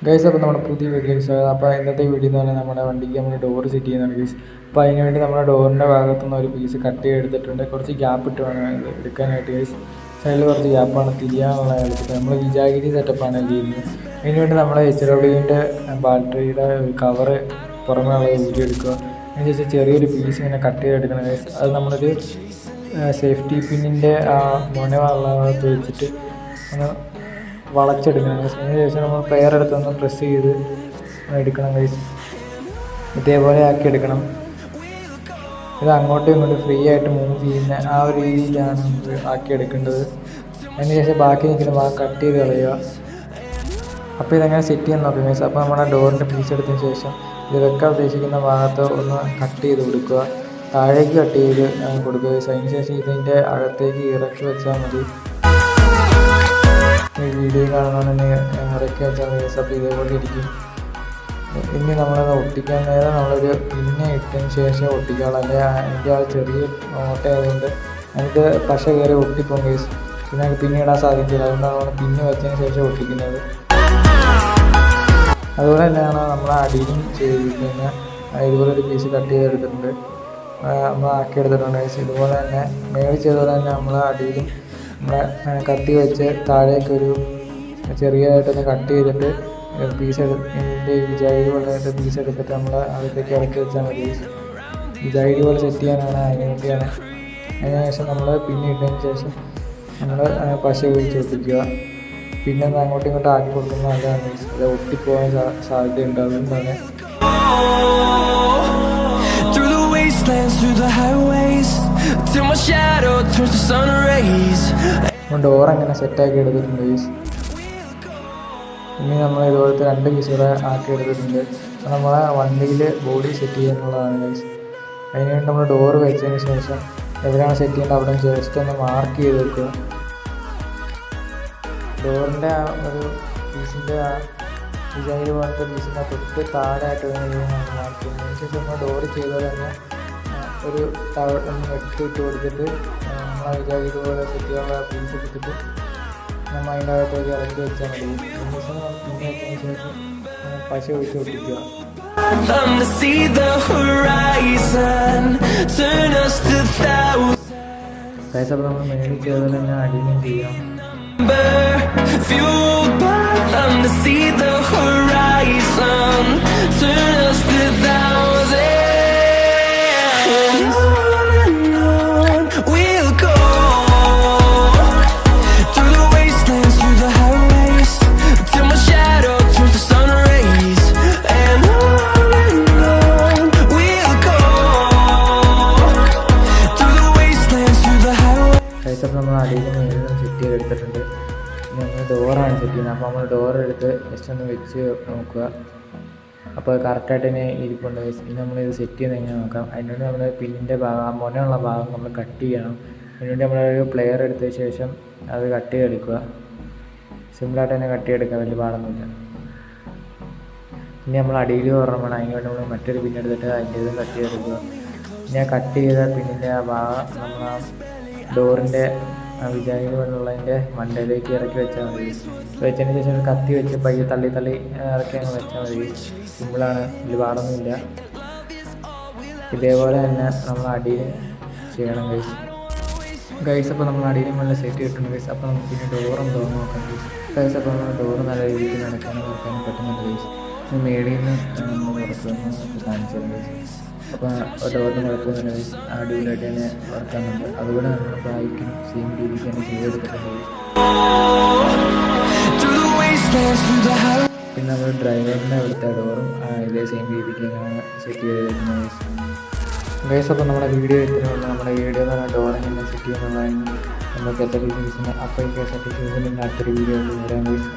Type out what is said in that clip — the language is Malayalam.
ഗൈസ് അപ്പോൾ നമ്മുടെ പുതിയ വീഡിയോസ് അപ്പോൾ ഇന്നത്തെ വീഡിയോ എന്ന് പറഞ്ഞാൽ നമ്മുടെ വണ്ടിക്ക് നമ്മൾ ഡോർ സെറ്റ് ചെയ്യുന്നതാണ് ഗൈസ്. അപ്പോൾ അതിന് വേണ്ടി നമ്മുടെ ഡോറിൻ്റെ ഭാഗത്തുനിന്ന് ഒരു പീസ് കട്ട് ചെയ്തെടുത്തിട്ടുണ്ട്. കുറച്ച് ഗ്യാപ്പ് ഇട്ട് വേണം എടുക്കാനായിട്ട് ഗൈസ്. സൈഡിൽ കുറച്ച് ഗ്യാപ്പാണ് തിരിയാനുള്ള എടുത്തിട്ട് നമ്മൾ വിജാഗിരി സെറ്റപ്പാണ് ചെയ്യുന്നത്. അതിന് വേണ്ടി നമ്മൾ HWൻ്റെ ബാറ്ററിയുടെ കവറ് പുറമേ ഉള്ളത് ഊരിയെടുക്കുക. അതിനുശേഷം ചെറിയൊരു പീസ് ഇങ്ങനെ കട്ട് ചെയ്തെടുക്കണം ഗൈസ്. അത് നമ്മളൊരു സേഫ്റ്റി പിന്നിൻ്റെ ആ മുനയുള്ള ഭാഗത്ത് വെച്ചിട്ട് ഒന്ന് വളച്ചെടുക്കണം ഗൈസ്. അതിന് ശേഷം നമ്മൾ പെയർ എടുത്തൊന്ന് പ്രസ് ചെയ്ത് എടുക്കണം ഗൈസ്. ഇതേപോലെ ആക്കി എടുക്കണം. ഇത് അങ്ങോട്ടും ഇങ്ങോട്ടും ഫ്രീ ആയിട്ട് മൂവ് ചെയ്യുന്ന ആ ഒരു രീതിയിലാണ് നമുക്ക് ആക്കിയെടുക്കേണ്ടത്. അതിന് ശേഷം ബാക്കി നിൽക്കുന്ന ഭാഗം കട്ട് ചെയ്ത് കളയുക. അപ്പോൾ ഇതെങ്ങനെ സെറ്റ് ചെയ്യാൻ നോക്കാം ഗൈസ്. അപ്പോൾ നമ്മുടെ ഡോറിൻ്റെ പീസ് എടുത്തതിന് ശേഷം ഇത് വെക്കാൻ ഉദ്ദേശിക്കുന്ന ഭാഗത്ത് ഒന്ന് കട്ട് ചെയ്ത് കൊടുക്കുക. താഴേക്ക് കട്ട് ചെയ്ത് കൊടുക്കുക ഗൈസ്. അതിന് ശേഷം ഇതിൻ്റെ അകത്തേക്ക് ഇറക്കി വെച്ചാൽ മതി. ഈ വീഡിയോ കാണുന്നതിന് ഇറക്കി വെച്ചാൽ ഗൈസ്. അപ്പോൾ ഇതേപോലെ ഇരിക്കും. ഇനി നമ്മളത് ഒട്ടിക്കാൻ നേരം നമ്മളൊരു പിന്നെ ഇട്ടതിന് ശേഷം ഒട്ടിക്കാനുള്ള അതിൻ്റെ ആ ചെറിയ ഓട്ടയായതുകൊണ്ട് നമുക്ക് പശ കയറി ഒട്ടിപ്പോകും ഗൈസ്. പിന്നെ പിന്നെ ഇടാൻ സാധിക്കില്ല. അതുകൊണ്ടാണ് നമ്മൾ പിന്നെ വെച്ചതിന് ശേഷം ഒട്ടിക്കുന്നത്. അതുപോലെ തന്നെയാണ് നമ്മൾ അടിയിലും ചെയ്തിരിക്കുന്നത്. ഇതുപോലെ ഒരു പീസ് കട്ട് ചെയ്തെടുത്തിട്ടുണ്ട്, നമ്മൾ ആക്കിയെടുത്തിട്ടുണ്ട് ഗൈസ്. ഇതുപോലെ തന്നെ മേളിൽ ചെയ്തതുപോലെ തന്നെ നമ്മൾ അടിയിലും നമ്മളെ കത്തി വെച്ച് താഴേക്കൊരു ചെറിയതായിട്ടൊന്ന് കട്ട് ചെയ്തിട്ട് പീസ് ഇതിൻ്റെ വിജാഗിരി പോലെ പീസ് എടുത്തിട്ട് നമ്മൾ അകത്തേക്ക് ഇറക്കി വെച്ചാൽ മതി. വിജാഗിരി പോലെ സെറ്റ് ചെയ്യാനാണ്, അതിന് വേണ്ടിയാണ്. അതിന് ശേഷം നമ്മൾ പിന്നെ ഇട്ടതിന് ശേഷം നമ്മൾ പശ ഒഴിച്ച് ഒട്ടിക്കുക. പിന്നെ ഒന്ന് അങ്ങോട്ടും ഇങ്ങോട്ടും ആക്കി കൊടുക്കുന്നത് നല്ലതാണ്. അത് ഒട്ടിപ്പോകാൻ സാധ്യതയുണ്ട്. അതുകൊണ്ടാണ് ഡോർ അങ്ങനെ സെറ്റാക്കി എടുത്തിട്ടുണ്ട് ഗൈസ്. ഇനി നമ്മൾ ഇതുപോലത്തെ 2 പീസ് കൂടെ ആക്കി എടുത്തിട്ടുണ്ട്. നമ്മളെ വണ്ടിയിൽ ബോഡി സെറ്റ് ചെയ്യാനുള്ളതാണ് ഗൈസ്. അതിനുവേണ്ടി നമ്മൾ ഡോറ് വെച്ചതിന് ശേഷം എവിടെയാണ് സെറ്റ് ചെയ്യേണ്ടത് അവിടെ ജസ്റ്റ് ഒന്ന് മാർക്ക് ചെയ്ത് വെക്കുക. ഡോറിൻ്റെ ആ ഒരു പീസിൻ്റെ ആ വിജാഗിരി പോലത്തെ പീസിൻ്റെ തൊട്ട് താഴെയായിട്ട് മാർക്ക് ചെയ്യുന്നത്. അതിന് ശേഷം നമ്മൾ ഡോറ് ചെയ്തത് തന്നെ ഒരു ഇട്ട് കൊടുത്തിട്ട് നമ്മളെ വിജാഗിരി പോലെ സെറ്റ് ചെയ്യാനുള്ള പീസ് എടുത്തിട്ട് നമ്മൾ അതിൻ്റെ അകത്തേക്ക് ഇറക്കി വെച്ചാൽ മതി. അതിന് ശേഷം പിന്നെ വെച്ചതിന് ശേഷം പശ ഒഴിച്ച് ഒട്ടിക്കുക. ഗൈസ് അപ്പോൾ നമ്മൾ മേളിൽ ചെയ്തത് തന്നെ അടിയിലും ചെയ്യാം. അപ്പോൾ നമ്മൾ അടിയിൽ മേളിൽ സെറ്റ് ചെയ്തെടുത്തിട്ടുണ്ട്. നമ്മൾ ഡോറാണ് സെറ്റ് ചെയ്യുന്നത്. അപ്പോൾ നമ്മൾ ഡോറെടുത്ത് ജസ്റ്റ് ഒന്ന് വെച്ച് നോക്കുക. അപ്പോൾ കറക്റ്റായിട്ട് തന്നെ ഇരിപ്പുണ്ട്. ഇനി നമ്മളിത് സെറ്റ് ചെയ്യുന്നത് എങ്ങനെ നോക്കാം. അതിനുവേണ്ടി നമ്മൾ പിന്നിൻ്റെ ഭാഗം, ആ മുനയുള്ള ഭാഗം നമ്മൾ കട്ട് ചെയ്യണം. അതിനുവേണ്ടി നമ്മളൊരു പ്ലെയർ എടുത്തതിന് ശേഷം അത് കട്ട് ചെയ്തെടുക്കുക. സിമ്പിളായിട്ട് തന്നെ കട്ട് ചെയ്തെടുക്കുക, വലിയ പാടൊന്നുമില്ല. ഇനി നമ്മൾ അടിയിൽ ഒരെണ്ണം വേണം. അതിന് വേണ്ടി നമ്മൾ മറ്റൊരു പിന്നെടുത്തിട്ട് അതിൻ്റേതും കട്ട് ചെയ്തെടുക്കുക. ഇനി ആ കട്ട് ചെയ്ത പിന്നിൻ്റെ ആ ഭാഗം നമ്മൾ ആ ഡോറിൻ്റെ വിജാഗിരി പോലുള്ളതിൻ്റെ മണ്ടയിലേക്ക് ഇറക്കി വെച്ചാൽ മതി. വെച്ചതിന് ശേഷം ഒരു കത്തി വെച്ച് പയ്യെ തള്ളി ഇറക്കി അങ്ങ് വെച്ചാൽ മതി. സിമ്പിളാണ്, വലിയ പാടൊന്നുമില്ല. ഇതേപോലെ തന്നെ നമ്മൾ അടിയിൽ ചെയ്യണം ഗൈസ്. അപ്പോൾ നമ്മൾ അടിയിലും നല്ല സെറ്റ് ചെയ്തിട്ടുണ്ട് ഗൈസ്. അപ്പോൾ നമുക്ക് പിന്നെ ഡോറും തുറന്ന് നോക്കാം ഗൈസ്. അപ്പോൾ നമ്മൾ ഡോറ് നല്ല രീതിക്ക് നടക്കാനും പറ്റുന്നുണ്ട് ഗൈസ്. മേടിയിൽ നിന്ന് പുറത്തുനിന്ന് കാണിച്ചു തരാം ഗൈസ്. അപ്പോൾ ഡോറിന് കുഴപ്പമൊന്നുമില്ല ഗൈസ്. അടിപൊളിയായിട്ട് തന്നെ വർക്കാകുന്നുണ്ട്. അതുപോലെ നമ്മൾ ബൈക്കിനും സെയിം രീതിക്ക് തന്നെ ചെയ്തെടുത്തിട്ടുണ്ട്. പിന്നെ നമ്മൾ ഡ്രൈവറിൻ്റെ അവിടുത്തെ ഡോറും ഇതേ സെയിം രീതിക്ക് അങ്ങനെ സെറ്റ് ചെയ്തിട്ടുണ്ട് ഗൈസ്. അപ്പോൾ നമ്മുടെ വീഡിയോ എത്തുന്നുള്ള നമ്മുടെ വീഡിയോ എന്ന് പറഞ്ഞാൽ ഡോർ എങ്ങനെ സെറ്റ് ചെയ്യുന്നതാണ് നമുക്ക് SRTCസിന്. അപ്പോൾ ഈ SRTCസിന് അടുത്തൊരു വീഡിയോ വരാൻ ഗൈസ്.